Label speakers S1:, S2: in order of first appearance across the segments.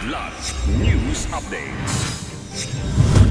S1: Kidlat News Updates.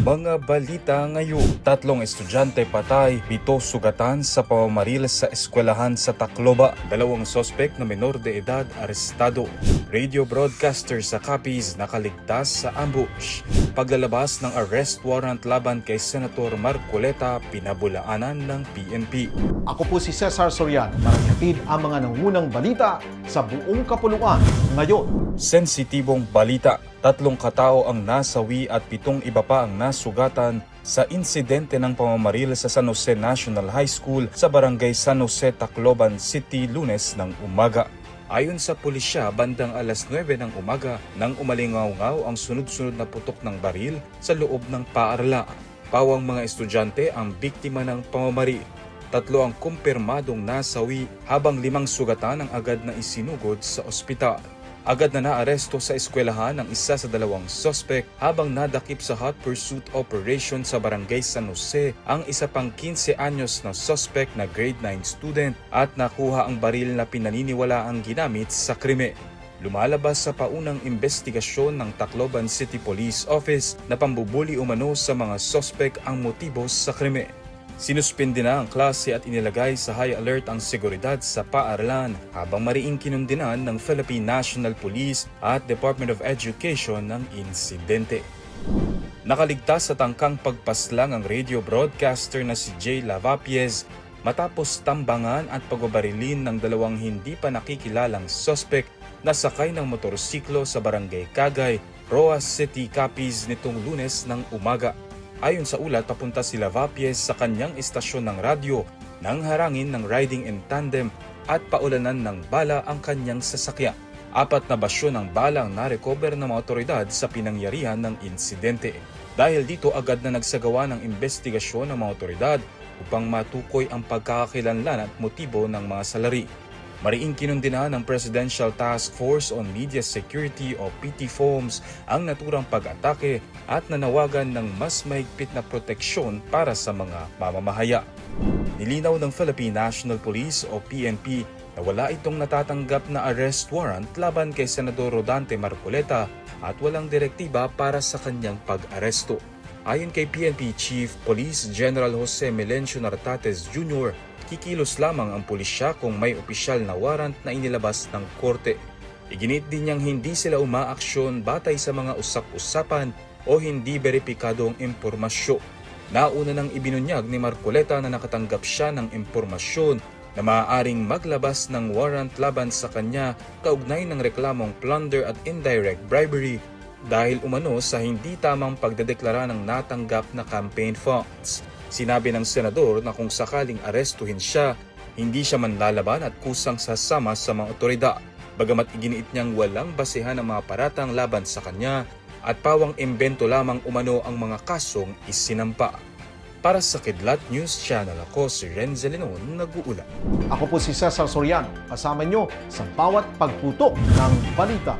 S2: Mga balita ngayon, 3 estudyante patay, 7 sugatan sa pamamaril sa eskwelahan sa Tacloba. 2 sospek na menor de edad arestado. Radio broadcaster sa Capiz nakaligtas sa ambush. Paglalabas ng arrest warrant laban kay Senator Marcoleta, pinabulaanan ng PNP.
S3: Ako po si Cesar Soriano para ihatid ang mga nangunang balita sa buong kapuluan ngayon.
S2: Sensitibong balita, 3 katao ang nasawi at 7 iba pa ang nasugatan sa insidente ng pamamaril sa San Jose National High School sa barangay San Jose, Tacloban City, Lunes ng umaga. Ayon sa pulisya, bandang alas 9 ng umaga nang umalingaw-ngaw ang sunod-sunod na putok ng baril sa loob ng paaralan. Pawang mga estudyante ang biktima ng pamamaril. 3 ang kumpirmadong nasawi habang 5 sugatan ang agad na isinugod sa ospital. Agad na naaresto sa eskwelahan ang isa sa 2 sospek habang nadakip sa hot pursuit operation sa barangay San Jose ang isa pang 15 anyos na sospek na grade 9 student at nakuha ang baril na pinaniniwalaang ginamit sa krimen. Lumalabas sa paunang investigasyon ng Tacloban City Police Office na pambubuli umano sa mga sospek ang motibo sa krimen. Sinuspindi na ang klase at inilagay sa high alert ang seguridad sa paaralan habang mariing kinundinan ng Philippine National Police at Department of Education ng insidente. Nakaligtas sa tangkang pagpaslang ang radio broadcaster na si Jay Lavapiez matapos tambangan at pagbabarilin ng 2 hindi pa nakikilalang sospek na sakay ng motorsiklo sa barangay Cagay, Roas City, Capiz nitong Lunes ng umaga. Ayon sa ulat, papunta si Lavapiez sa kanyang istasyon ng radyo nang harangin ng riding in tandem at paulanan ng bala ang kanyang sasakyan. 4 na basyo ng bala ang narecover ng mga otoridad sa pinangyarihan ng insidente. Dahil dito, agad na nagsagawa ng investigasyon ng mga otoridad upang matukoy ang pagkakakilanlan at motibo ng mga salari. Mariing kinundinahan ng Presidential Task Force on Media Security o PTFOMS ang naturang pag-atake at nanawagan ng mas mahigpit na proteksyon para sa mga mamamahaya. Nilinaw ng Philippine National Police o PNP na wala itong natatanggap na arrest warrant laban kay Senador Rodante Marcoleta at walang direktiba para sa kanyang pag-aresto. Ayon kay PNP Chief Police General Jose Melencio Nartates Jr., kikilos lamang ang pulisya kung may opisyal na warrant na inilabas ng korte. Iginit din niyang hindi sila umaaksyon batay sa mga usap-usapan o hindi beripikadong impormasyon. Nauna nang ibinunyag ni Marcoleta na nakatanggap siya ng impormasyon na maaaring maglabas ng warrant laban sa kanya kaugnay ng reklamong plunder at indirect bribery dahil umano sa hindi tamang pagdedeklara ng natanggap na campaign funds. Sinabi ng senador na kung sakaling arestuhin siya, hindi siya manlalaban at kusang sasama sa mga otoridad. Bagamat iginiit niyang walang basehan ang mga paratang laban sa kanya at pawang imbento lamang umano ang mga kasong isinampa. Para sa Kidlat News Channel, ako si Renzo Lenon, nag-uulat.
S3: Ako po si Cesar Soriano, kasama nyo sa bawat pagputok ng balita.